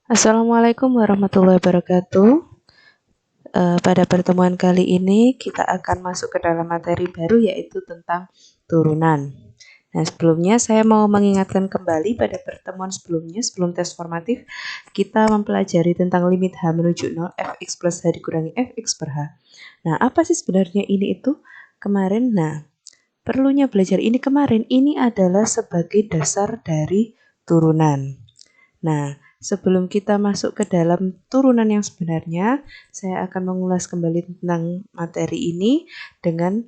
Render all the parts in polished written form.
Assalamualaikum warahmatullahi wabarakatuh. Pada pertemuan kali ini kita akan masuk ke dalam materi baru yaitu tentang turunan. Nah, sebelumnya saya mau mengingatkan kembali pada pertemuan sebelumnya, sebelum tes formatif, kita mempelajari tentang limit H menuju 0, fx plus H dikurangi fx per H. Nah, apa sih sebenarnya ini itu kemarin? Nah, perlunya belajar ini kemarin, ini adalah sebagai dasar dari turunan. Nah, sebelum kita masuk ke dalam turunan yang sebenarnya, saya akan mengulas kembali tentang materi ini dengan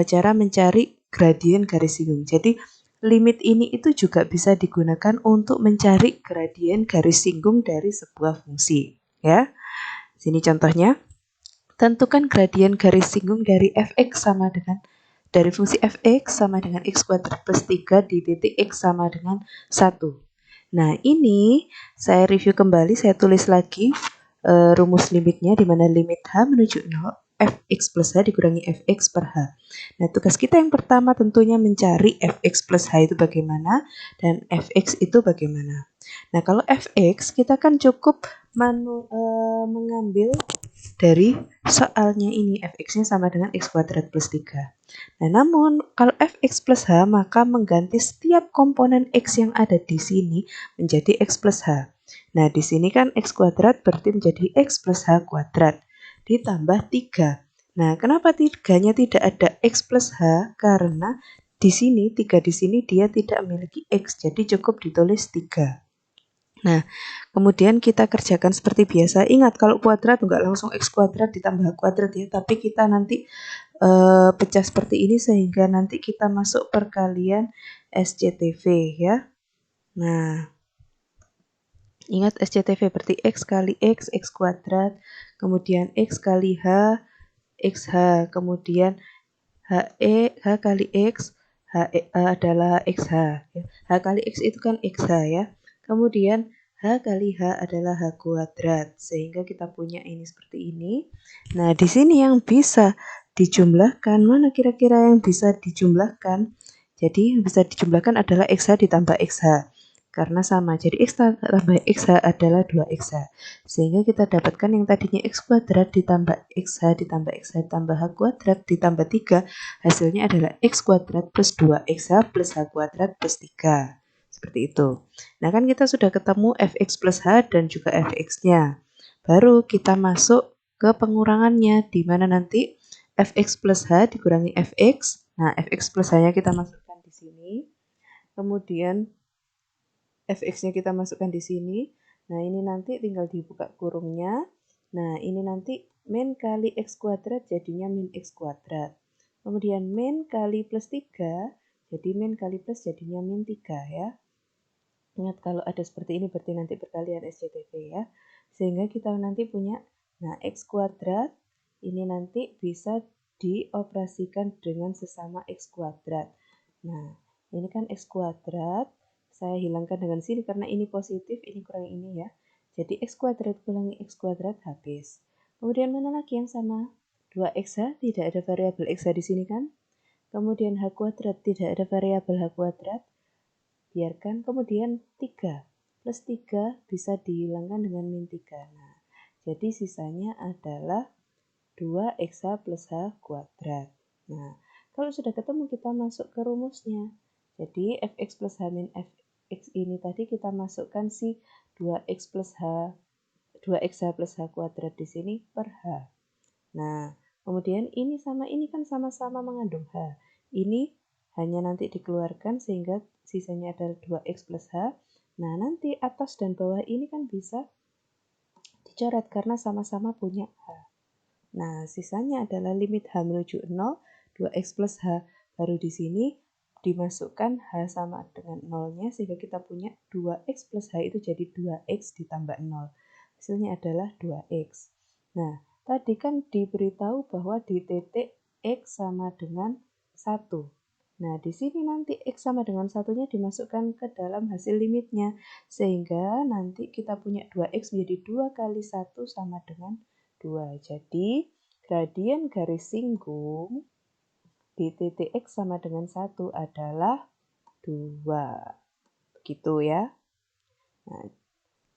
cara mencari gradien garis singgung. Jadi, limit ini itu juga bisa digunakan untuk mencari gradien garis singgung dari sebuah fungsi. Ya, sini contohnya. Tentukan gradien garis singgung dari fx sama dengan dari fungsi fx sama dengan x kuadrat plus 3 di titik x sama dengan 1. Nah, ini saya review kembali, saya tulis lagi rumus limitnya di mana limit H menuju 0 fx plus H dikurangi fx per H. Nah, tugas kita yang pertama tentunya mencari fx plus H itu bagaimana dan fx itu bagaimana. Nah, kalau fx kita kan cukup mengambil dari soalnya ini fx-nya sama dengan x kuadrat plus 3. Nah, namun kalau fx plus h maka mengganti setiap komponen x yang ada di sini menjadi x plus h. Nah, di sini kan x kuadrat berarti menjadi x plus h kuadrat ditambah 3. Nah, kenapa 3-nya tidak ada x plus h? Karena di sini 3 di sini dia tidak memiliki x, jadi cukup ditulis 3. Nah, kemudian kita kerjakan seperti biasa. Ingat kalau kuadrat enggak langsung x kuadrat ditambah kuadrat ya, tapi kita nanti pecah seperti ini sehingga nanti kita masuk perkalian SCTV ya. Nah, ingat SCTV berarti x kali x kuadrat, kemudian x kali h, xh, kemudian h kali x, adalah xh. Ya. H kali x itu kan xh ya. Kemudian H kali H adalah H kuadrat. Sehingga kita punya ini seperti ini. Nah, di sini yang bisa dijumlahkan. Mana kira-kira yang bisa dijumlahkan? Jadi, yang bisa dijumlahkan adalah XH ditambah XH. Karena sama. Jadi, X tambah XH adalah 2XH. Sehingga kita dapatkan yang tadinya X kuadrat ditambah XH ditambah XH ditambah H kuadrat ditambah 3. Hasilnya adalah X kuadrat plus 2XH plus H kuadrat plus 3. Seperti itu. Nah, kan kita sudah ketemu fx plus h dan juga fx-nya. Baru kita masuk ke pengurangannya, di mana nanti fx plus h dikurangi fx. Nah, fx plus h-nya kita masukkan di sini. Kemudian fx-nya kita masukkan di sini. Nah, ini nanti tinggal dibuka kurungnya. Nah, ini nanti min kali x kuadrat jadinya min x kuadrat. Kemudian min kali plus 3, jadi min kali plus jadinya min 3 ya. Ingat kalau ada seperti ini berarti nanti perkalian SCTV ya. Sehingga kita nanti punya, nah x kuadrat ini nanti bisa dioperasikan dengan sesama x kuadrat. Nah, ini kan x kuadrat, saya hilangkan dengan sini karena ini positif, ini kurang ini ya. Jadi x kuadrat kurangi x kuadrat habis. Kemudian mana lagi yang sama? 2x tidak ada variabel x di sini kan? Kemudian h kuadrat tidak ada variabel h kuadrat. Biarkan kemudian 3 plus 3 bisa dihilangkan dengan min 3. Nah, jadi sisanya adalah 2x plus h kuadrat. Nah, kalau sudah ketemu kita masuk ke rumusnya. Jadi fx plus h min fx ini tadi kita masukkan si 2x plus h 2xh plus h kuadrat di sini per h. Nah, kemudian ini sama ini kan sama-sama mengandung h. Ini hanya nanti dikeluarkan sehingga sisanya adalah 2x plus h. Nah, nanti atas dan bawah ini kan bisa dicoret karena sama-sama punya h. Nah, sisanya adalah limit h menuju 0, 2x plus h. Baru di sini dimasukkan h sama dengan 0-nya sehingga kita punya 2x plus h itu jadi 2x ditambah 0. Hasilnya adalah 2x. Nah, tadi kan diberitahu bahwa di titik x sama dengan 1. Nah, di sini nanti x sama dengan 1-nya dimasukkan ke dalam hasil limitnya. Sehingga nanti kita punya 2x menjadi 2 kali 1 sama dengan 2. Jadi, gradien garis singgung di titik x sama dengan 1 adalah 2. Begitu ya. Nah,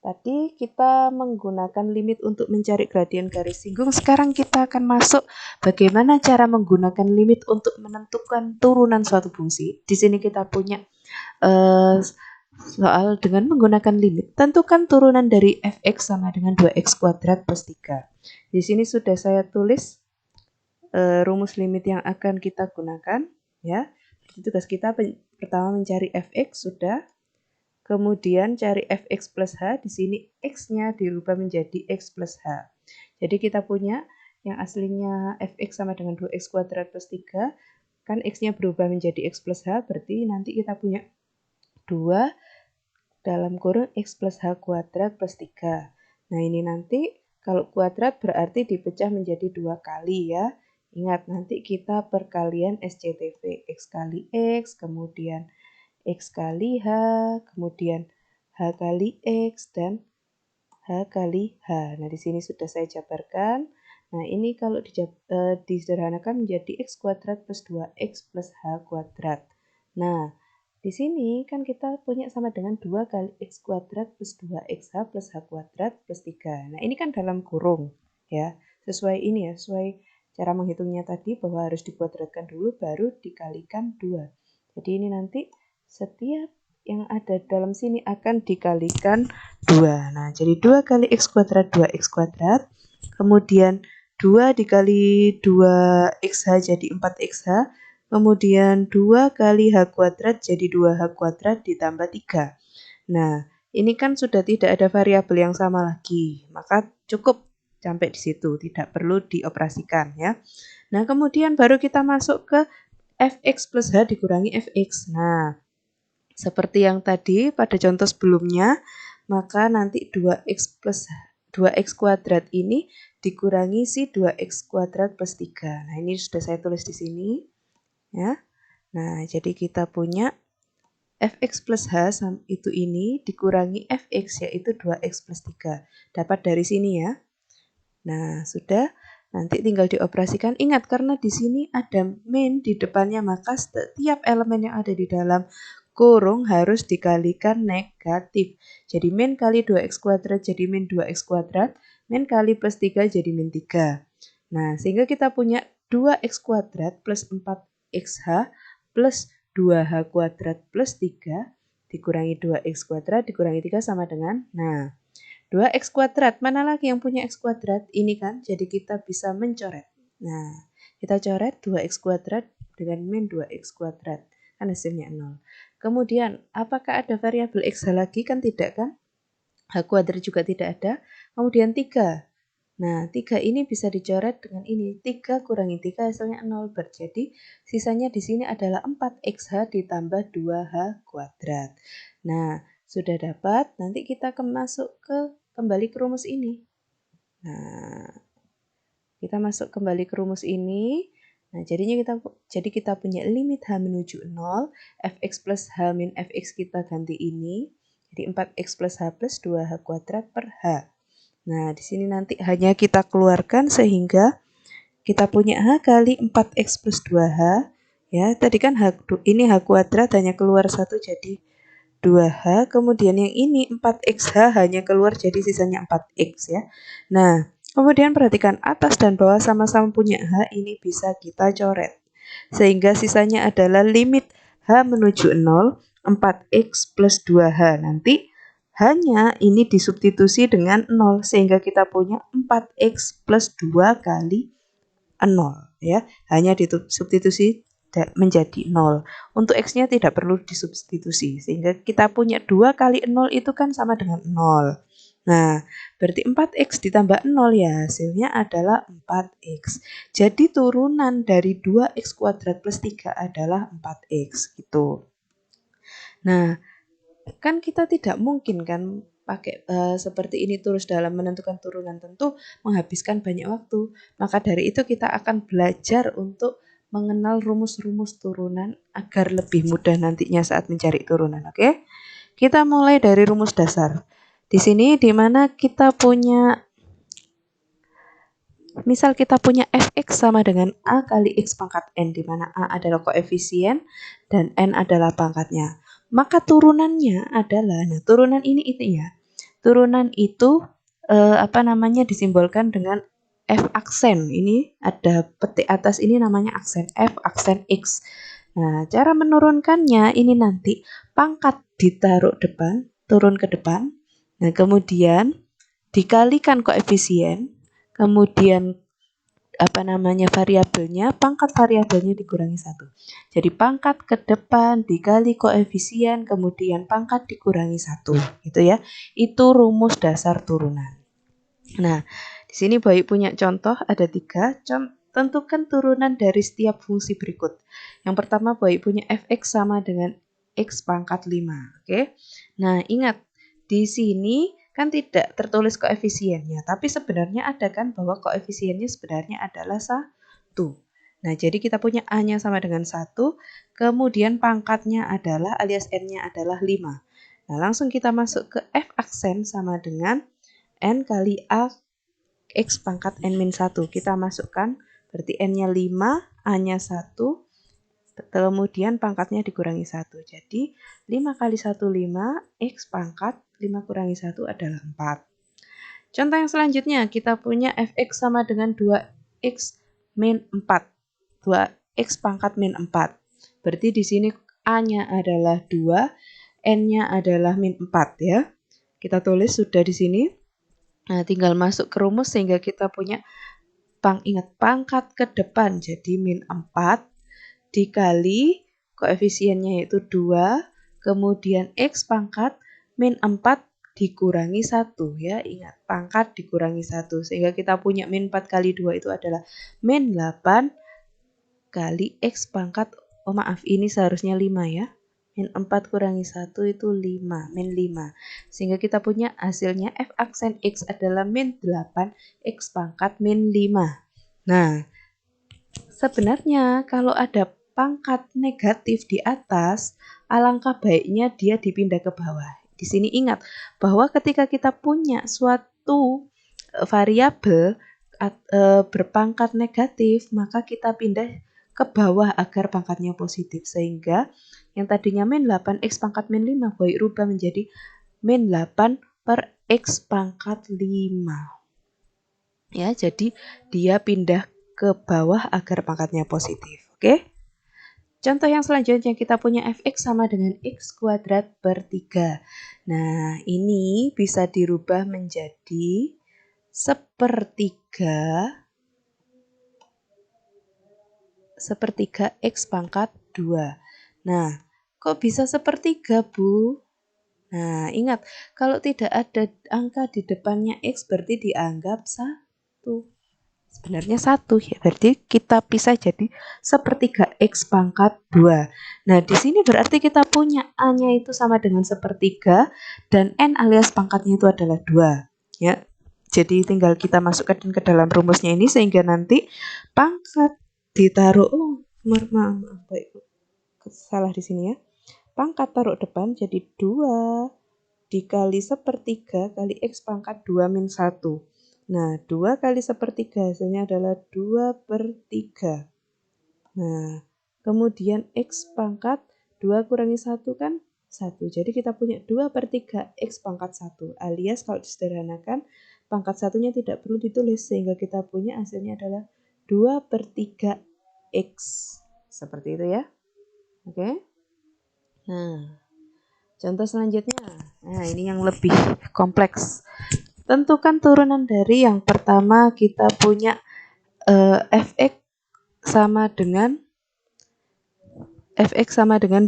Tadi kita menggunakan limit untuk mencari gradien garis singgung. Sekarang kita akan masuk bagaimana cara menggunakan limit untuk menentukan turunan suatu fungsi. Di sini kita punya soal dengan menggunakan limit. Tentukan turunan dari fx sama dengan 2x kuadrat plus 3. Di sini sudah saya tulis rumus limit yang akan kita gunakan. Ya, tugas kita pertama mencari fx sudah. Kemudian cari fx plus h, di sini x-nya dirubah menjadi x plus h. Jadi kita punya yang aslinya fx sama dengan 2x kuadrat plus 3, kan x-nya berubah menjadi x plus h, berarti nanti kita punya 2 dalam kurung x plus h kuadrat plus 3. Nah ini nanti kalau kuadrat berarti dipecah menjadi 2 kali ya. Ingat nanti kita perkalian SCTV, x kali x, kemudian X kali H, kemudian H kali X, dan H kali H. Nah, di sini sudah saya jabarkan. Nah, ini kalau disederhanakan menjadi X kuadrat plus 2X plus H kuadrat. Nah, di sini kan kita punya sama dengan 2 kali X kuadrat plus 2XH plus H kuadrat plus 3. Nah, ini kan dalam kurung, ya. Sesuai ini ya, sesuai cara menghitungnya tadi bahwa harus dikuadratkan dulu baru dikalikan 2. Jadi ini nanti setiap yang ada dalam sini akan dikalikan 2. Nah, jadi 2 kali x kuadrat 2x kuadrat. Kemudian 2 dikali 2xh jadi 4xh. Kemudian 2 kali h kuadrat jadi 2h kuadrat ditambah 3. Nah, ini kan sudah tidak ada variabel yang sama lagi. Maka cukup sampai di situ, tidak perlu dioperasikan ya. Nah, kemudian baru kita masuk ke fx plus h dikurangi fx. Nah, seperti yang tadi pada contoh sebelumnya, maka nanti 2x plus 2x kuadrat ini dikurangi si 2x kuadrat plus 3. Nah, ini sudah saya tulis di sini. Ya. Nah, jadi kita punya fx plus h itu ini dikurangi fx yaitu 2x plus 3. Dapat dari sini ya. Nah, sudah. Nanti tinggal dioperasikan. Ingat, karena di sini ada min di depannya, maka setiap elemen yang ada di dalam kurung harus dikalikan negatif. Jadi min kali 2x kuadrat jadi min 2x kuadrat, min kali plus 3 jadi min 3. Nah, sehingga kita punya 2x kuadrat plus 4xh plus 2h kuadrat plus 3 dikurangi 2x kuadrat dikurangi 3 sama dengan, nah, 2x kuadrat. Mana lagi yang punya x kuadrat? Ini kan, jadi kita bisa mencoret. Nah, kita coret 2x kuadrat dengan min 2x kuadrat. Kan hasilnya 0. Kemudian, apakah ada variabel x lagi? Kan tidak kan? H kuadrat juga tidak ada. Kemudian 3. Nah, 3 ini bisa dicoret dengan ini. 3 kurangi 3 hasilnya 0. Jadi, sisanya di sini adalah 4xh ditambah 2h kuadrat. Nah, sudah dapat. Nanti kita masuk kembali ke rumus ini. Nah, kita masuk kembali ke rumus ini. Nah, jadi kita punya limit H menuju 0, fx plus H min fx kita ganti ini. Jadi 4x plus H plus 2H kuadrat per H. Nah, di sini nanti hanya kita keluarkan sehingga kita punya H kali 4x plus 2H. Ya, tadi kan ini H kuadrat hanya keluar 1 jadi 2H. Kemudian yang ini 4xH hanya keluar jadi sisanya 4x ya. Nah, kemudian perhatikan atas dan bawah sama-sama punya H, ini bisa kita coret. Sehingga sisanya adalah limit H menuju 0, 4x plus 2H. Nanti hanya ini disubstitusi dengan 0, sehingga kita punya 4x plus 2 kali 0. Ya. Hanya disubstitusi menjadi 0. Untuk x-nya tidak perlu disubstitusi, sehingga kita punya 2 kali 0 itu kan sama dengan 0. Nah, berarti 4x ditambah 0 ya, hasilnya adalah 4x. Jadi turunan dari 2x kuadrat plus 3 adalah 4x gitu. Nah, kan kita tidak mungkin kan pakai seperti ini terus dalam menentukan turunan, tentu menghabiskan banyak waktu. Maka dari itu kita akan belajar untuk mengenal rumus-rumus turunan agar lebih mudah nantinya saat mencari turunan, oke? Kita mulai dari rumus dasar. Di sini di mana kita punya, misal kita punya fx sama dengan a kali x pangkat n, di mana a adalah koefisien dan n adalah pangkatnya. Maka turunannya adalah, nah turunan ini ya. turunan itu disimbolkan dengan F aksen. Ini ada petik atas ini namanya aksen F, aksen X. Nah, cara menurunkannya ini nanti pangkat ditaruh depan, turun ke depan. Nah, kemudian dikalikan koefisien, kemudian variabelnya, pangkat variabelnya dikurangi 1. Jadi pangkat ke depan dikali koefisien, kemudian pangkat dikurangi 1, gitu ya. Itu rumus dasar turunan. Nah, di sini Baik punya contoh ada 3. Tentukan turunan dari setiap fungsi berikut. Yang pertama Baik punya fx sama dengan x pangkat 5. Oke. Nah, ingat di sini kan tidak tertulis koefisiennya, tapi sebenarnya ada kan bahwa koefisiennya sebenarnya adalah 1. Nah, jadi kita punya A-nya sama dengan 1, kemudian pangkatnya adalah alias N-nya adalah 5. Nah, langsung kita masuk ke F aksen sama dengan N kali A X pangkat N-1. Kita masukkan, berarti N-nya 5, A-nya 1, kemudian pangkatnya dikurangi 1. Jadi 5 kali 1, 5, X pangkat 5 kurangi 1 adalah 4. Contoh yang selanjutnya, kita punya fx sama dengan 2x min 4. 2x pangkat min 4. Berarti di sini A-nya adalah 2, N-nya adalah min 4 ya. Kita tulis sudah di sini. Nah, tinggal masuk ke rumus sehingga kita punya ingat pangkat ke depan jadi min 4 dikali koefisiennya yaitu 2, kemudian X pangkat min 4 dikurangi 1 ya. Ingat, pangkat dikurangi 1 sehingga kita punya min 4 kali 2 itu adalah min 8 kali X pangkat, ini seharusnya 5 ya. Min 4 kurangi 1 itu 5, min 5. Sehingga kita punya hasilnya F aksen X adalah min 8 X pangkat min 5. Nah, sebenarnya kalau ada pangkat negatif di atas, alangkah baiknya dia dipindah ke bawah. Di sini ingat bahwa ketika kita punya suatu variabel berpangkat negatif, maka kita pindah ke bawah agar pangkatnya positif. Sehingga yang tadinya min 8 X pangkat min 5, Baik rubah menjadi min 8 per X pangkat 5. Ya, jadi dia pindah ke bawah agar pangkatnya positif. Oke? Contoh yang selanjutnya kita punya fx sama dengan x kuadrat per 3. Nah, ini bisa dirubah menjadi sepertiga x pangkat 2. Nah, kok bisa sepertiga, Bu? Nah, ingat, kalau tidak ada angka di depannya x berarti dianggap 1. Sebenarnya 1 ya, berarti kita bisa jadi sepertiga X pangkat 2. Nah, di sini berarti kita punya A-nya itu sama dengan sepertiga dan N alias pangkatnya itu adalah 2. Ya, jadi tinggal kita masukkan ke dalam rumusnya ini sehingga nanti pangkat ditaruh, baik, salah di sini ya. Pangkat taruh depan jadi 2 dikali sepertiga kali X pangkat 2 min 1. Nah, 2 kali sepertiga hasilnya adalah 2 per 3. Nah, kemudian X pangkat 2 kurangi 1 kan 1. Jadi kita punya 2 per 3 X pangkat 1. Alias kalau disederhanakan, pangkat satunya tidak perlu ditulis. Sehingga kita punya hasilnya adalah 2 per 3 X. Seperti itu ya. Oke. Nah, contoh selanjutnya. Nah, ini yang lebih kompleks. Tentukan turunan dari yang pertama kita punya fx sama dengan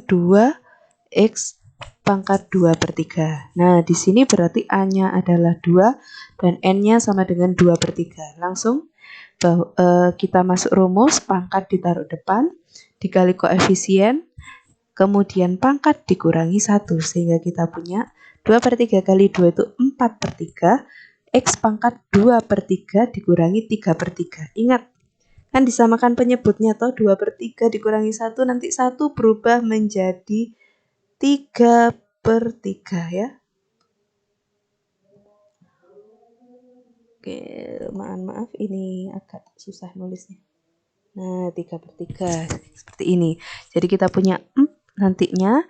2x pangkat 2 per 3. Nah, di sini berarti A-nya adalah 2 dan N-nya sama dengan 2 per 3. Langsung kita masuk rumus, pangkat ditaruh depan, dikali koefisien, kemudian pangkat dikurangi 1. Sehingga kita punya 2 per 3 kali 2 itu 4 per 3. X pangkat 2 per 3 dikurangi 3 per 3. Ingat, kan disamakan penyebutnya toh 2 per 3 dikurangi 1, nanti 1 berubah menjadi 3 per 3 ya. Oke, maaf ini agak susah nulisnya. Nah, 3 per 3 seperti ini. Jadi kita punya nantinya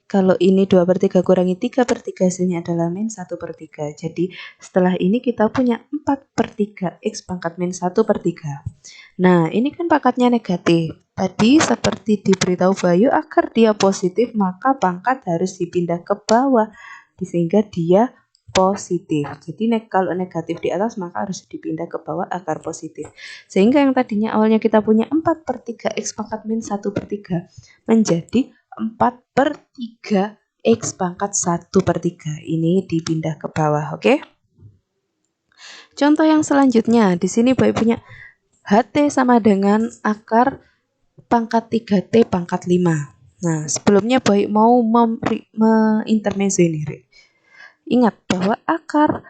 Kalau ini 2/3 kurangi 3/3 hasilnya adalah min 1/3. Jadi setelah ini kita punya 4/3 X pangkat min 1/3. Nah, ini kan pangkatnya negatif. Tadi seperti diberitahu Bayu agar dia positif maka pangkat harus dipindah ke bawah sehingga dia positif. Jadi kalau negatif di atas maka harus dipindah ke bawah agar positif. Sehingga yang tadinya awalnya kita punya 4/3 X pangkat min 1/3 menjadi 4/3 X pangkat 1/3. Ini dipindah ke bawah, oke? Contoh yang selanjutnya, di sini Bayu punya HT sama dengan akar pangkat 3T pangkat 5. Nah, sebelumnya Bayu mau intermezzo ini. Ingat bahwa akar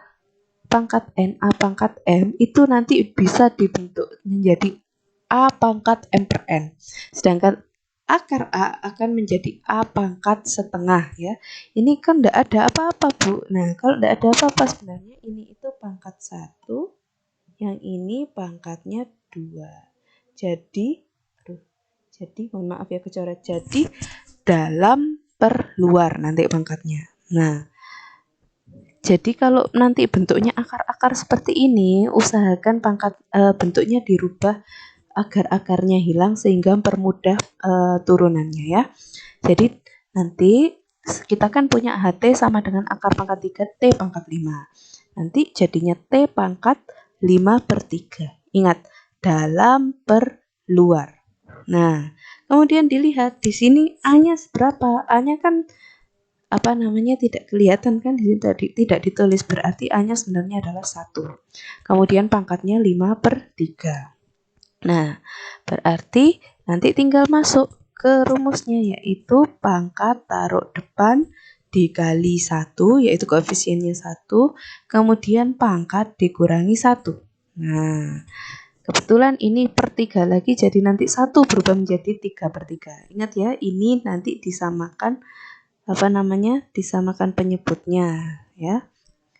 pangkat N, A pangkat M itu nanti bisa dibentuk menjadi A pangkat M per N. Sedangkan akar A akan menjadi A pangkat setengah ya. Ini kan tidak ada apa-apa Bu. Nah kalau tidak ada apa-apa sebenarnya ini itu pangkat 1, yang ini pangkatnya 2. Jadi mohon maaf ya kecoret. Jadi dalam per luar nanti pangkatnya. Nah jadi kalau nanti bentuknya akar-akar seperti ini, usahakan bentuknya dirubah agar akarnya hilang sehingga mempermudah turunannya ya. Jadi nanti kita kan punya HT sama dengan akar pangkat 3 T pangkat 5. Nanti jadinya T pangkat 5/3. Ingat, dalam per luar. Nah, kemudian dilihat di sini A-nya berapa? A-nya kan tidak kelihatan kan, di sini tidak ditulis, berarti A-nya sebenarnya adalah 1. Kemudian pangkatnya 5/3. Nah, berarti nanti tinggal masuk ke rumusnya, yaitu pangkat taruh depan dikali 1, yaitu koefisiennya 1, kemudian pangkat dikurangi 1. Nah, kebetulan ini per 3 lagi, jadi nanti 1 berubah menjadi 3/3. Ingat ya, ini nanti disamakan disamakan penyebutnya ya.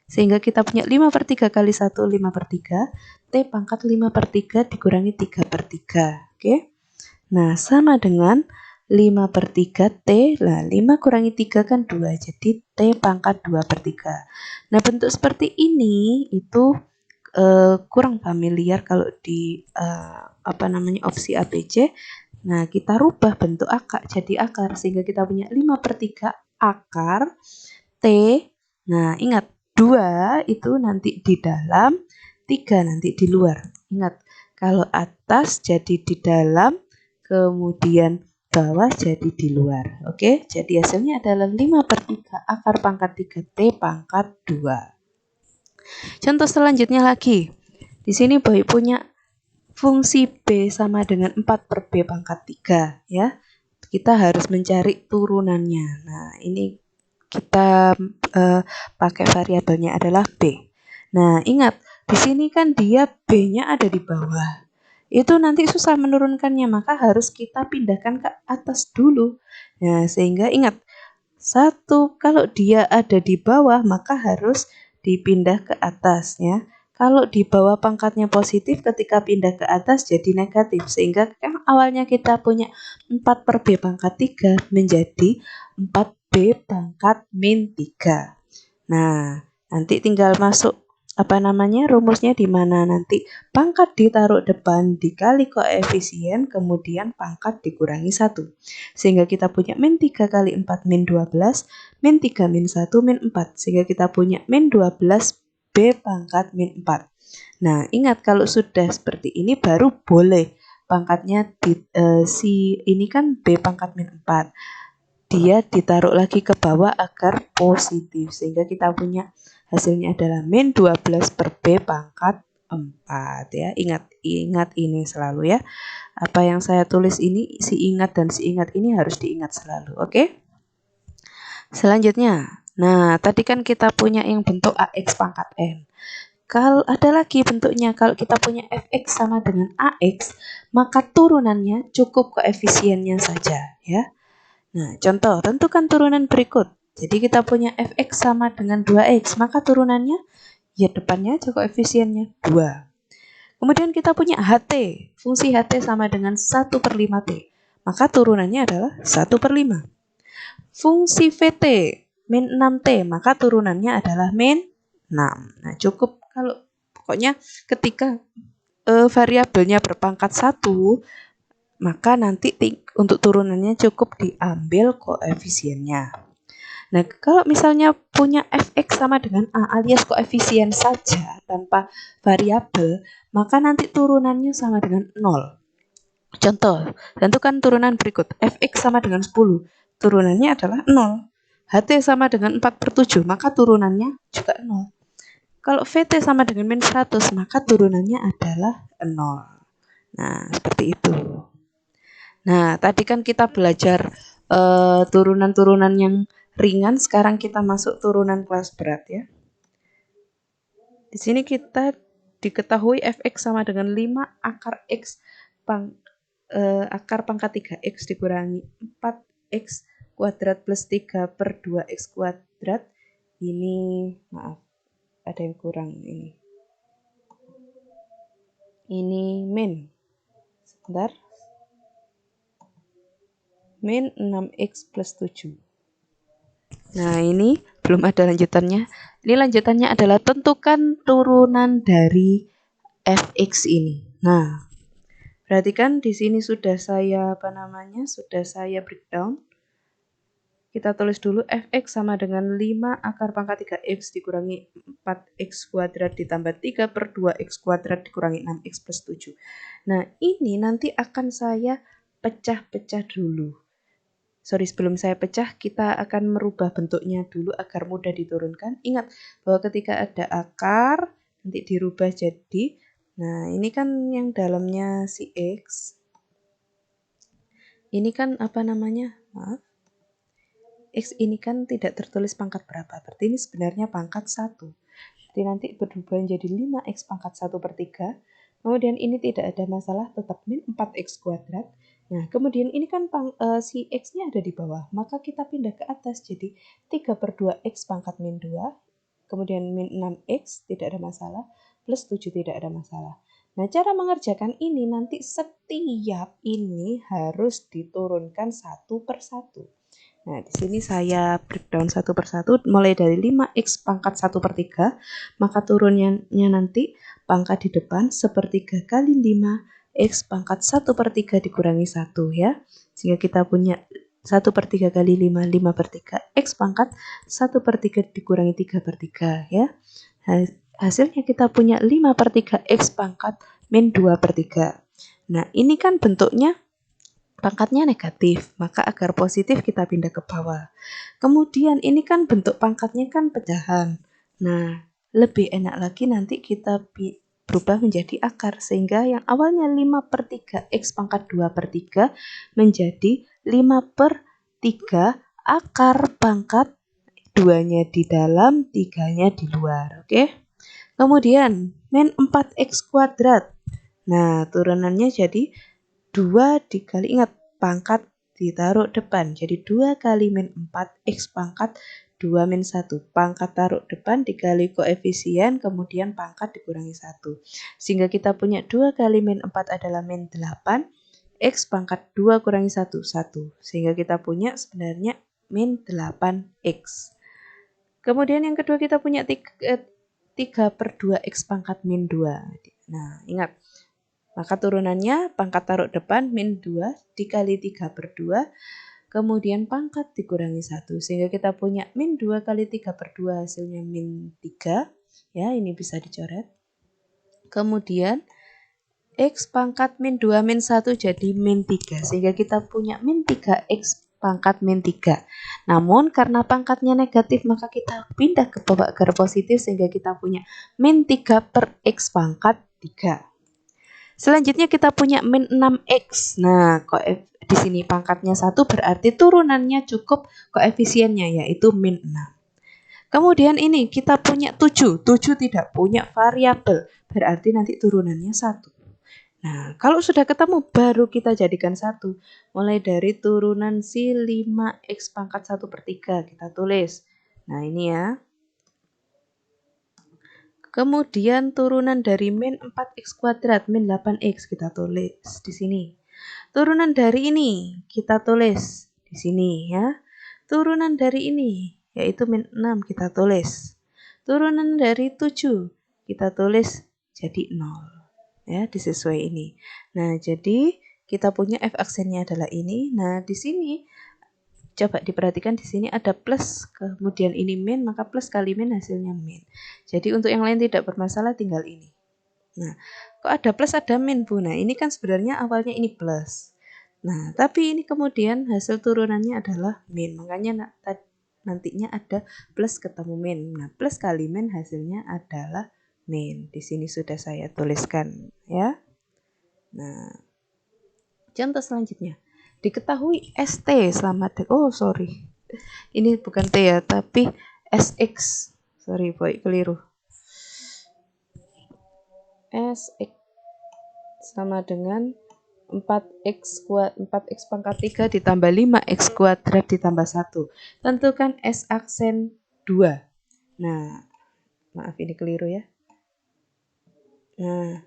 Sehingga kita punya 5/3 kali 1, 5/3. T pangkat 5/3 dikurangi 3/3. Oke. Nah, sama dengan 5/3 T. Nah, 5 kurangi 3 kan 2. Jadi T pangkat 2/3. Nah, bentuk seperti ini itu kurang familiar kalau di opsi ABC. Nah, kita rubah bentuk akar jadi akar sehingga kita punya 5/3 akar T. Nah, ingat 2 itu nanti di dalam, 3 nanti di luar. Ingat, kalau atas jadi di dalam, kemudian bawah jadi di luar. Oke, jadi hasilnya adalah 5/3 akar pangkat 3T pangkat 2. Contoh selanjutnya lagi. Di sini Boy punya fungsi B sama dengan 4/B pangkat 3 ya. Kita harus mencari turunannya. Nah, ini kita pakai variabelnya adalah B. Nah, ingat, di sini kan dia B-nya ada di bawah. Itu nanti susah menurunkannya, maka harus kita pindahkan ke atas dulu. Nah, sehingga ingat, kalau dia ada di bawah, maka harus dipindah ke atas ya. Kalau di bawah pangkatnya positif, ketika pindah ke atas jadi negatif. Sehingga kan awalnya kita punya 4/B pangkat 3 menjadi 4B pangkat min 3. Nah, nanti tinggal masuk rumusnya di mana nanti pangkat ditaruh depan dikali koefisien, kemudian pangkat dikurangi 1. Sehingga kita punya min 3 kali 4 min 12, min 3 min 1 min 4. Sehingga kita punya min 12 B pangkat min 4. Nah, ingat kalau sudah seperti ini baru boleh pangkatnya ini kan B pangkat min 4. Dia ditaruh lagi ke bawah agar positif. Sehingga kita punya hasilnya adalah min 12/B pangkat 4 ya. Ingat ini selalu ya. Apa yang saya tulis ini, si ingat dan si ingat ini harus diingat selalu. Oke? Selanjutnya. Nah, tadi kan kita punya yang bentuk AX pangkat N. Kalau ada lagi bentuknya, kalau kita punya fx sama dengan ax, maka turunannya cukup koefisiennya saja ya. Nah, contoh, tentukan turunan berikut. Jadi kita punya fx sama dengan 2x, maka turunannya ya depannya aja koefisiennya 2. Kemudian kita punya ht, fungsi ht sama dengan 1/5t, maka turunannya adalah 1/5. fungsi VT min 6T, maka turunannya adalah min 6. Nah, cukup kalau pokoknya ketika variabelnya berpangkat 1, maka nanti untuk turunannya cukup diambil koefisiennya. Nah, kalau misalnya punya fx sama dengan A alias koefisien saja tanpa variabel, maka nanti turunannya sama dengan 0. Contoh, tentukan turunan berikut. Fx sama dengan 10, turunannya adalah 0. Ht sama dengan 4/7, maka turunannya juga 0. Kalau Vt sama dengan min 100, maka turunannya adalah 0. Nah, seperti itu. Nah, tadi kan kita belajar turunan-turunan yang ringan, sekarang kita masuk turunan kelas berat ya. Di sini kita diketahui fx sama dengan 5 akar x akar pangkat 3x dikurangi 4x kuadrat plus 3/2x kuadrat. Ini maaf, ada yang kurang ini. Ini min. Sebentar. Min 6x plus 7. Nah, ini belum ada lanjutannya. Ini lanjutannya adalah tentukan turunan dari fx ini. Nah, perhatikan di sini sudah saya sudah saya breakdown. Kita tulis dulu fx sama dengan 5 akar pangkat 3x dikurangi 4x kuadrat ditambah 3/2x kuadrat dikurangi 6x plus 7. Nah, ini nanti akan saya pecah-pecah dulu. Sebelum saya pecah, kita akan merubah bentuknya dulu agar mudah diturunkan. Ingat bahwa ketika ada akar, nanti dirubah jadi, nah ini kan yang dalamnya si X. Ini kan maaf. X ini kan tidak tertulis pangkat berapa, berarti ini sebenarnya pangkat 1. Jadi nanti berubah menjadi 5x pangkat 1/3. Kemudian ini tidak ada masalah, tetap min 4x kuadrat. Nah, kemudian ini kan si x-nya ada di bawah, maka kita pindah ke atas jadi 3/2x pangkat min 2, kemudian min 6x tidak ada masalah, plus 7 tidak ada masalah. Nah, cara mengerjakan ini nanti setiap ini harus diturunkan satu per satu. Nah, di sini saya breakdown satu per satu, mulai dari 5x pangkat 1/3, maka turunnya nanti pangkat di depan 1/3 kali 5x pangkat 1/3 dikurangi 1 ya. Sehingga kita punya 1/3 kali 5, 5/3, x pangkat 1/3 dikurangi 3/3 ya. Hasilnya kita punya 5/3 x pangkat min 2/3. Nah, ini kan bentuknya pangkatnya negatif, maka agar positif kita pindah ke bawah. Kemudian ini kan bentuk pangkatnya kan pecahan. Nah, lebih enak lagi nanti kita berubah menjadi akar, sehingga yang awalnya 5/3 x pangkat 2/3 menjadi 5/3 akar pangkat 2-nya di dalam, 3-nya di luar. Oke. Kemudian min 4x kuadrat. Nah, turunannya jadi 2 dikali, ingat pangkat ditaruh depan, jadi 2 kali min 4 x pangkat 2 min 1, pangkat taruh depan dikali koefisien, kemudian pangkat dikurangi 1, sehingga kita punya 2 kali min 4 adalah min 8, x pangkat 2 kurangi 1, 1, sehingga kita punya sebenarnya min 8x. Kemudian yang kedua kita punya 3/2x pangkat min 2. Nah, ingat, maka turunannya pangkat taruh depan min 2 dikali 3/2, kemudian pangkat dikurangi 1. Sehingga kita punya min 2 kali 3/2 hasilnya min 3. Ya, ini bisa dicoret. Kemudian x pangkat min 2 min 1 jadi min 3. Sehingga kita punya min 3x pangkat min 3. Namun karena pangkatnya negatif, maka kita pindah ke bawah agar positif, sehingga kita punya min 3/x pangkat 3. Selanjutnya kita punya min 6x. Nah, di sini pangkatnya 1 berarti turunannya cukup koefisiennya yaitu min 6. Kemudian ini kita punya 7. 7 tidak punya variabel, berarti nanti turunannya 1. Nah, kalau sudah ketemu baru kita jadikan 1. Mulai dari turunan si 5x pangkat 1/3 kita tulis. Nah, ini ya. Kemudian turunan dari min 4x kuadrat min 8x kita tulis di sini. Turunan dari ini kita tulis di sini ya. turunan dari ini, yaitu min 6 kita tulis. Turunan dari 7 kita tulis jadi 0. Ya, disesuai ini. Nah, jadi kita punya f aksennya adalah ini. Nah, di sini coba diperhatikan, di sini ada plus, kemudian ini min, maka plus kali min hasilnya min. Jadi untuk yang lain tidak bermasalah, tinggal ini. Nah, kok ada plus ada min, Bu? Nah, ini kan sebenarnya awalnya ini plus. Nah, tapi ini kemudian hasil turunannya adalah min. Makanya nantinya ada plus ketemu min. Nah, plus kali min hasilnya adalah min. Di sini sudah saya tuliskan, ya. Nah, contoh selanjutnya. Diketahui ST selamat. Oh, sorry. Ini bukan T ya, tapi SX. Sorry, boy, keliru. SX sama dengan 4x pangkat 3 ditambah 5x kuadrat ditambah 1. Tentukan S aksen 2. Nah, maaf ini keliru ya. Nah,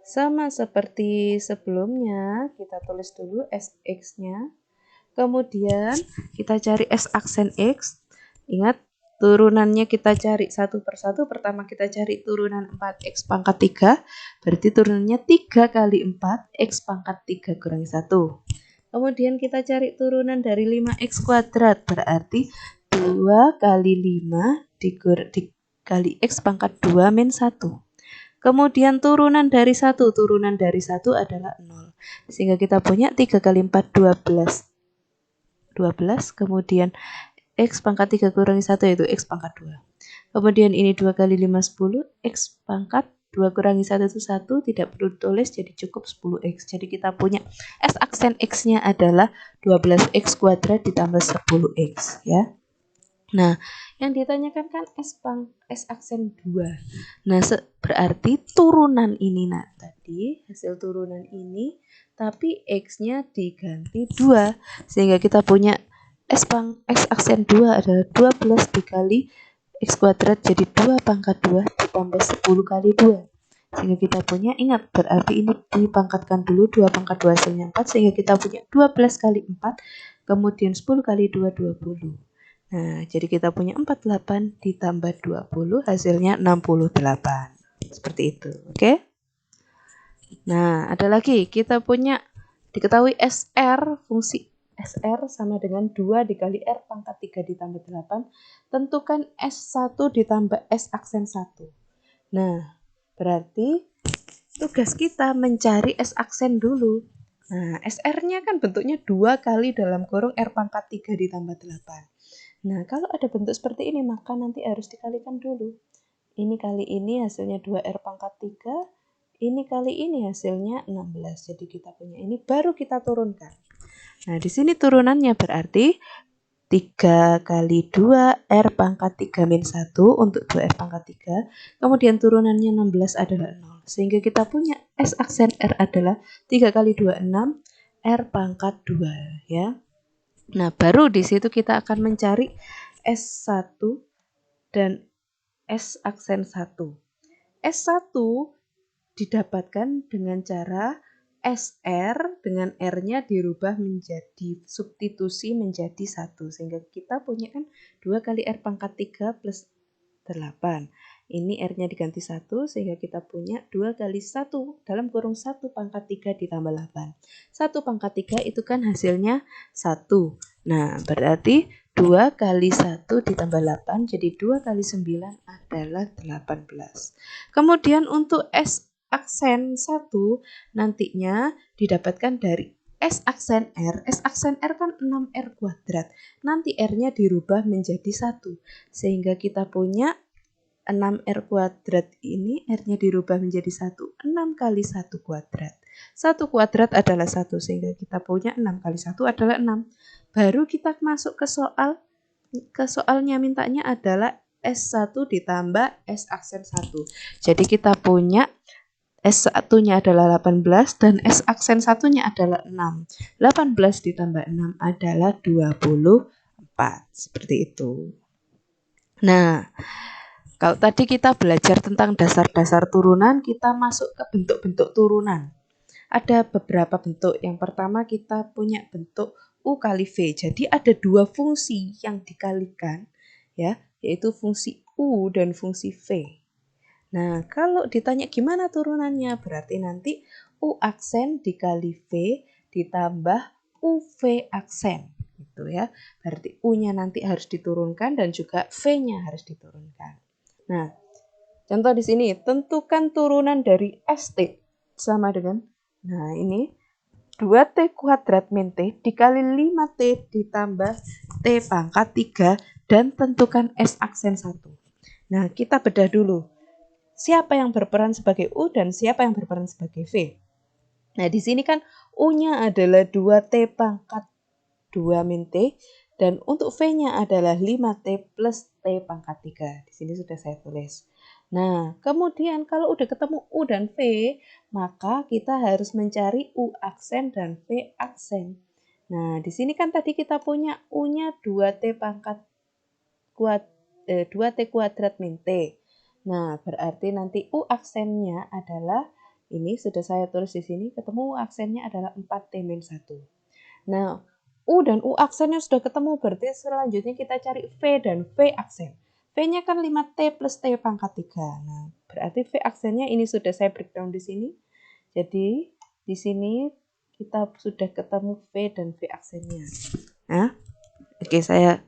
sama seperti sebelumnya, kita tulis dulu SX-nya. Kemudian kita cari S aksen X. Ingat, turunannya kita cari satu persatu. Pertama kita cari turunan 4x pangkat 3. Berarti turunannya 3 kali 4, x pangkat 3 kurangi 1. Kemudian kita cari turunan dari 5x kuadrat. Berarti 2 kali 5 dikali x pangkat 2 min 1. Kemudian turunan dari 1 adalah 0. Sehingga kita punya 3 kali 4, 12. Kemudian x pangkat 3 kurangi 1 yaitu x pangkat 2. Kemudian ini 2 kali 5, 10. X pangkat 2 kurangi 1 itu 1. Tidak perlu tulis, jadi cukup 10x. Jadi kita punya S aksen X-nya adalah 12x kuadrat ditambah 10x. Ya. Nah, yang ditanyakan kan S aksen 2. Nah, berarti turunan ini, nah tadi hasil turunan ini, tapi X-nya diganti 2. Sehingga kita punya S aksen 2 adalah 12 dikali X kuadrat, jadi 2 pangkat 2 ditambah 10 kali 2. Sehingga kita punya, ingat berarti ini dipangkatkan dulu, 2 pangkat 2 hasilnya 4. Sehingga kita punya 12 kali 4, kemudian 10 kali 2, 20. Nah, jadi kita punya 48 ditambah 20 hasilnya 68. Seperti itu, oke? Nah, ada lagi, kita punya diketahui SR, fungsi SR sama dengan 2 dikali R pangkat 3 ditambah 8. Tentukan S1 ditambah S aksen 1. Nah, berarti tugas kita mencari S aksen dulu. Nah, SR-nya kan bentuknya 2 kali dalam kurung R pangkat 3 ditambah 8. Nah, kalau ada bentuk seperti ini, maka nanti harus dikalikan dulu. Ini kali ini hasilnya 2R pangkat 3. Ini kali ini hasilnya 16. Jadi kita punya ini, baru kita turunkan. Nah, di sini turunannya berarti 3 kali 2R pangkat 3 min 1 untuk 2R pangkat 3. Kemudian turunannya 16 adalah 0. Sehingga kita punya S aksen R adalah 3 kali 2, 6. R pangkat 2. Ya. Nah, baru di situ kita akan mencari S1 dan S aksen 1. S1 didapatkan dengan cara SR dengan R-nya dirubah menjadi substitusi menjadi 1. Sehingga kita punya kan 2 kali R pangkat 3 plus 8. Ini R-nya diganti 1 sehingga kita punya 2 kali 1 dalam kurung 1 pangkat 3 ditambah 8. 1 pangkat 3 itu kan hasilnya 1. Nah, berarti 2 kali 1 ditambah 8, jadi 2 kali 9 adalah 18. Kemudian untuk S aksen 1 nantinya didapatkan dari S aksen R. S aksen R kan 6R kuadrat. Nanti R-nya dirubah menjadi 1. Sehingga kita punya 6R kuadrat ini, R-nya dirubah menjadi 1. 6 kali 1 kuadrat. 1 kuadrat adalah 1, sehingga kita punya 6 kali 1 adalah 6. Baru kita masuk ke soal. Ke soalnya mintanya adalah S1 ditambah S aksen 1. Jadi kita punya S1-nya adalah 18 dan S aksen 1-nya adalah 6. 18 ditambah 6 adalah 24. Seperti itu. Nah, kalau tadi kita belajar tentang dasar-dasar turunan, kita masuk ke bentuk-bentuk turunan. Ada beberapa bentuk. Yang pertama kita punya bentuk U kali V. Jadi ada dua fungsi yang dikalikan, ya, yaitu fungsi U dan fungsi V. Nah, kalau ditanya gimana turunannya, berarti nanti U aksen dikali V ditambah UV aksen. Gitu ya. Berarti U-nya nanti harus diturunkan dan juga V-nya harus diturunkan. Nah, contoh di sini, tentukan turunan dari ST sama dengan, nah ini 2T kuadrat min T dikali 5T ditambah T pangkat 3 dan tentukan S aksen 1. Nah, kita bedah dulu. Siapa yang berperan sebagai U dan siapa yang berperan sebagai V? Nah, di sini kan U-nya adalah 2T pangkat 2 min T dan untuk V-nya adalah 5T plus T pangkat 3. Di sini sudah saya tulis. Nah, kemudian kalau udah ketemu U dan V, maka kita harus mencari U aksen dan V aksen. Nah, di sini kan tadi kita punya U-nya 2T pangkat 2T kuadrat min T. Nah, berarti nanti U aksennya adalah, ini sudah saya tulis di sini, ketemu U aksennya adalah 4T min 1. Nah, U dan U aksennya sudah ketemu, berarti selanjutnya kita cari V dan V aksen. V-nya kan 5T plus T pangkat 3. Nah, berarti V aksennya ini sudah saya breakdown di sini. Jadi, di sini kita sudah ketemu V dan V aksennya. Nah, oke, saya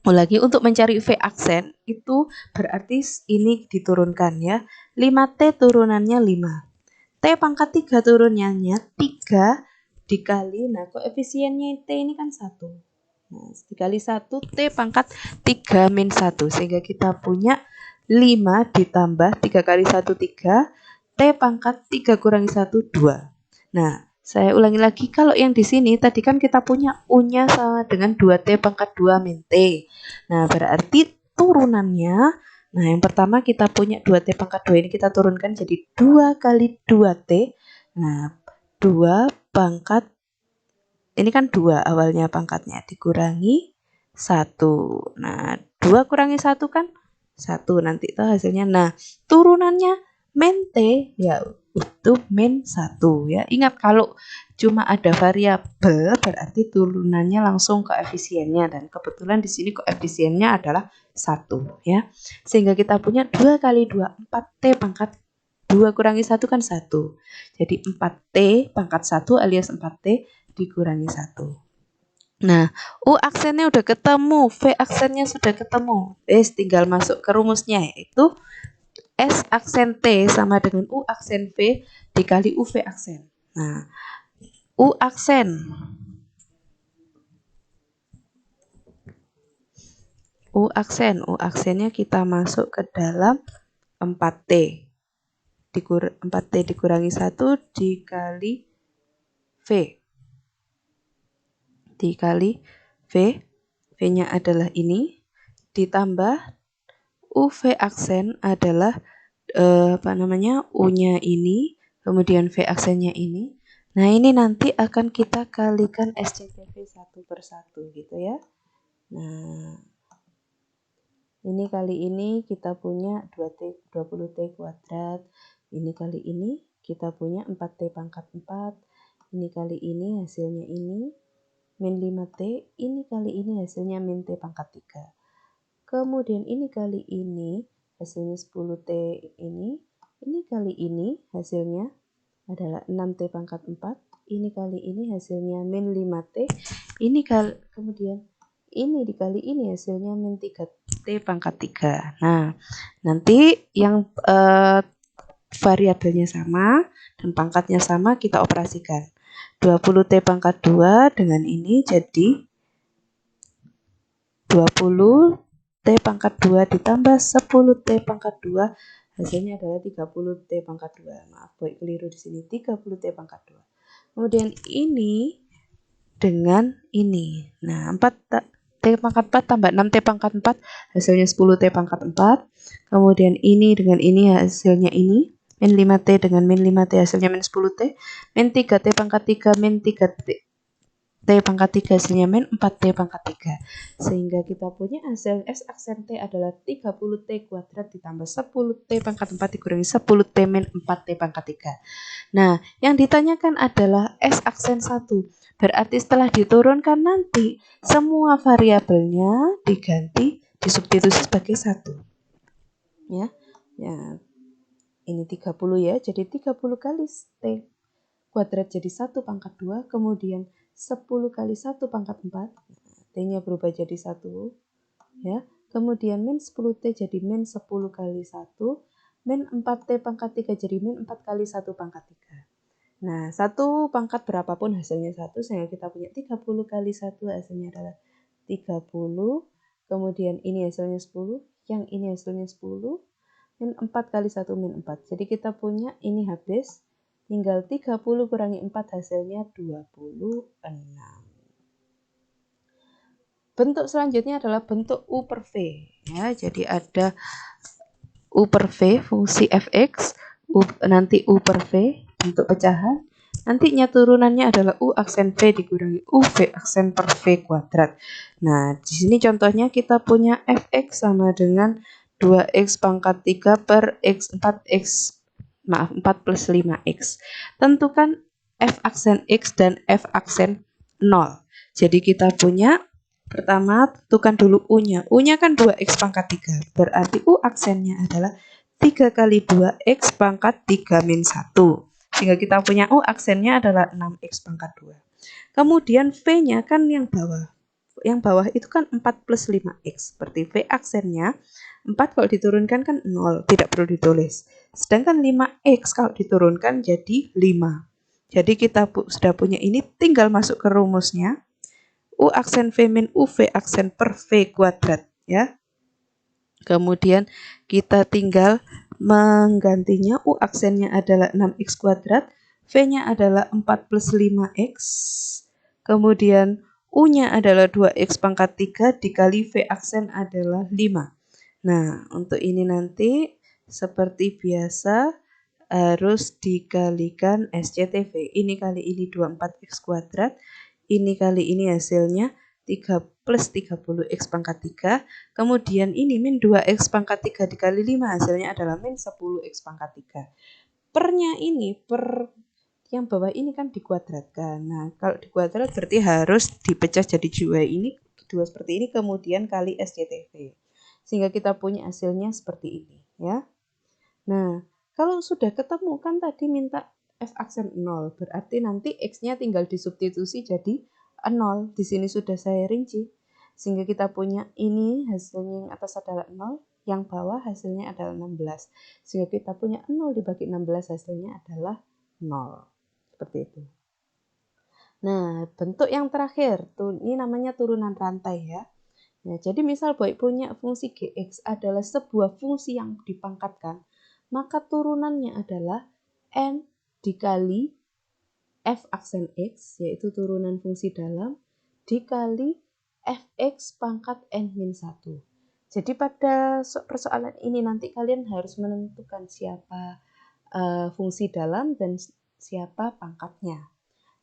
ulangi, untuk mencari V aksen itu berarti ini diturunkan ya. 5T turunannya 5. T pangkat 3 turunannya 3 dikali, nah koefisiennya T ini kan 1. Nah, dikali 1 T pangkat 3 min 1. Sehingga kita punya 5 ditambah 3 kali 1 3. T pangkat 3 kurangi 1 2. Nah, saya ulangi lagi. Kalau yang di sini tadi kan kita punya U-nya sama dengan 2T pangkat 2 min T. Nah, berarti turunannya, nah yang pertama kita punya 2T pangkat 2 ini kita turunkan jadi 2 kali 2T. Nah, 2 pangkat, ini kan 2 awalnya pangkatnya, dikurangi 1. Nah, 2 kurangi 1 kan 1, nanti itu hasilnya. Nah, turunannya min T, ya itu min 1 ya. Ingat kalau cuma ada variabel berarti turunannya langsung koefisiennya, dan kebetulan di sini koefisiennya adalah 1 ya. Sehingga kita punya 2 kali 2 4T pangkat 2 kurangi 1 kan 1. Jadi 4T pangkat 1 alias 4T dikurangi 1. Nah, U aksennya udah ketemu, V aksennya sudah ketemu. Tinggal masuk ke rumusnya, yaitu S aksen T sama dengan U aksen V dikali UV aksen. Nah, U aksennya kita masuk ke dalam 4T. 4T dikurangi 1 dikali V. Dikali V. V-nya adalah ini. Ditambah UV aksen adalah U-nya ini, kemudian V aksennya ini. Nah, ini nanti akan kita kalikan SCTV satu per satu gitu ya. Nah, ini kali ini kita punya 20T kuadrat. Ini kali ini kita punya 4T pangkat 4. Ini kali ini hasilnya ini min 5T. Ini kali ini hasilnya min T pangkat 3. Kemudian ini kali ini hasilnya 10T ini kali ini hasilnya adalah 6T pangkat 4. Ini kali ini hasilnya min 5T. Ini kemudian ini dikali ini hasilnya min 3T pangkat 3. Nah, nanti yang variabelnya sama dan pangkatnya sama kita operasikan. 20T pangkat 2 dengan ini jadi 20T pangkat 2 ditambah 10T pangkat 2 hasilnya adalah 30T pangkat 2. Maaf, baik keliru di sini, 30T pangkat 2. Kemudian ini dengan ini. Nah, 4T pangkat 4 tambah 6T pangkat 4 hasilnya 10T pangkat 4. Kemudian ini dengan ini hasilnya ini. Min 5T dengan min 5T hasilnya min 10T. Min 3T pangkat 3 min 3T T pangkat 3 hasilnya min 4T pangkat 3. Sehingga kita punya hasil S aksen T adalah 30T kuadrat ditambah 10T pangkat 4 dikurangi 10T min 4T pangkat 3. Nah, yang ditanyakan adalah S aksen 1. Berarti setelah diturunkan nanti, semua variabelnya diganti, disubstitusi sebagai 1. Ya, ini 30 ya, jadi 30 kali T kuadrat jadi 1 pangkat 2, kemudian 10 kali 1 pangkat 4, T-nya berubah jadi 1, ya. Kemudian min 10T jadi min 10 kali 1, min 4T pangkat 3 jadi min 4 kali 1 pangkat 3. Nah, 1 pangkat berapapun hasilnya 1, sehingga kita punya 30 kali 1 hasilnya adalah 30, kemudian ini hasilnya 10, yang ini hasilnya 10, min 4 kali 1 min 4. Jadi kita punya ini habis, tinggal 30 kurangi 4 hasilnya 26. Bentuk selanjutnya adalah bentuk U per V. Ya, jadi ada U per V fungsi fx, nanti U per V bentuk pecahan. Nantinya turunannya adalah U aksen V dikurangi UV aksen per V kuadrat. Nah, di sini contohnya kita punya fx sama dengan 2x pangkat 3 per x 4 plus 5x. Tentukan f aksen x dan f aksen 0. Jadi kita punya, pertama tentukan dulu U-nya. U-nya kan 2x pangkat 3. Berarti U aksennya adalah 3 kali 2x pangkat 3 min 1. Sehingga kita punya U aksennya adalah 6x pangkat 2. Kemudian V-nya kan yang bawah. Yang bawah itu kan 4 plus 5x. Seperti V aksennya 4 kalau diturunkan kan 0, tidak perlu ditulis. Sedangkan 5x kalau diturunkan jadi 5. Jadi kita sudah punya ini, tinggal masuk ke rumusnya. U aksen V min UV aksen per V kuadrat. Ya. Kemudian kita tinggal menggantinya. U aksennya adalah 6x kuadrat. V-nya adalah 4 plus 5x. Kemudian U-nya adalah 2x pangkat 3 dikali V aksen adalah 5. Nah, untuk ini nanti seperti biasa harus dikalikan SCTV. Ini kali ini 24x kuadrat. Ini kali ini hasilnya 3 plus 30x pangkat 3. Kemudian ini min 2x pangkat 3 dikali 5 hasilnya adalah min 10x pangkat 3. Pernya ini, per yang bawah ini kan dikuadratkan. Nah, kalau dikuadrat berarti harus dipecah jadi 2 ini, 2 seperti ini, kemudian kali SCTV. Sehingga kita punya hasilnya seperti ini, ya. Nah, kalau sudah ketemu kan tadi minta f aksen 0, berarti nanti x-nya tinggal disubstitusi jadi 0. Di sini sudah saya rinci. Sehingga kita punya ini hasilnya yang atas adalah 0, yang bawah hasilnya adalah 16. Sehingga kita punya 0 dibagi 16 hasilnya adalah 0. Seperti itu. Nah, bentuk yang terakhir, ini namanya turunan rantai ya. Nah, jadi misal Boy punya fungsi gx adalah sebuah fungsi yang dipangkatkan, maka turunannya adalah n dikali f aksen x, yaitu turunan fungsi dalam, dikali fx pangkat n-1. Jadi pada persoalan ini nanti kalian harus menentukan siapa fungsi dalam dan siapa pangkatnya.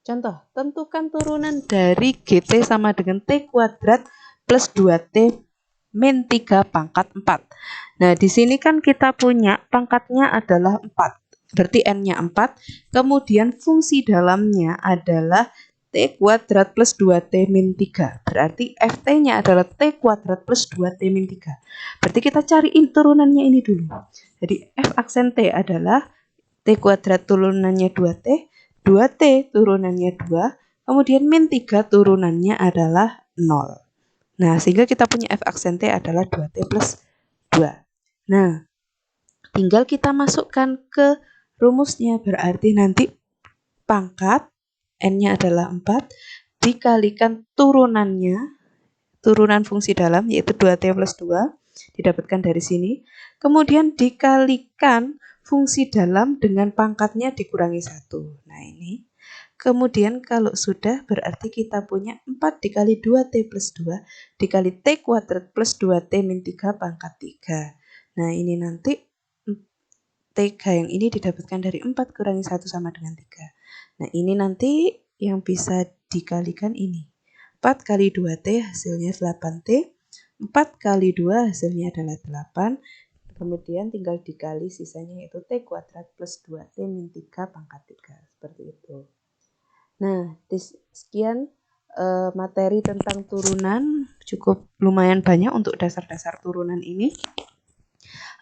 Contoh, tentukan turunan dari gt sama dengan t kuadrat plus 2t min 3 pangkat 4. Nah, di sini kan kita punya pangkatnya adalah 4. Berarti n-nya 4. Kemudian fungsi dalamnya adalah t kuadrat plus 2t min 3. Berarti ft-nya adalah t kuadrat plus 2t min 3. Berarti kita cariin turunannya ini dulu. Jadi f aksen t adalah t kuadrat turunannya 2t, 2t turunannya 2, kemudian min 3 turunannya adalah 0. Nah, sehingga kita punya f aksen t adalah 2t plus 2. Nah, tinggal kita masukkan ke rumusnya. Berarti nanti pangkat n-nya adalah 4 dikalikan turunannya, turunan fungsi dalam yaitu 2t plus 2 didapatkan dari sini. Kemudian dikalikan fungsi dalam dengan pangkatnya dikurangi 1. Nah, ini. Kemudian kalau sudah berarti kita punya 4 dikali 2t plus 2 dikali t kuadrat plus 2t min 3 pangkat 3. Nah, ini nanti 3 yang ini didapatkan dari 4 kurangi 1 sama dengan 3. Nah, ini nanti yang bisa dikalikan ini. 4 kali 2T hasilnya 8T. 4 kali 2 hasilnya adalah 8. Kemudian tinggal dikali sisanya yaitu T kuadrat plus 2T min 3 pangkat 3. Seperti itu. Nah, sekian materi tentang turunan. Cukup lumayan banyak untuk dasar-dasar turunan ini.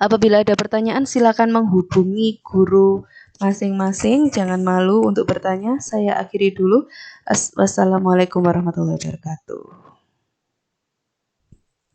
Apabila ada pertanyaan silakan menghubungi guru masing-masing. Jangan malu untuk bertanya. Saya akhiri dulu. Wassalamualaikum warahmatullahi wabarakatuh.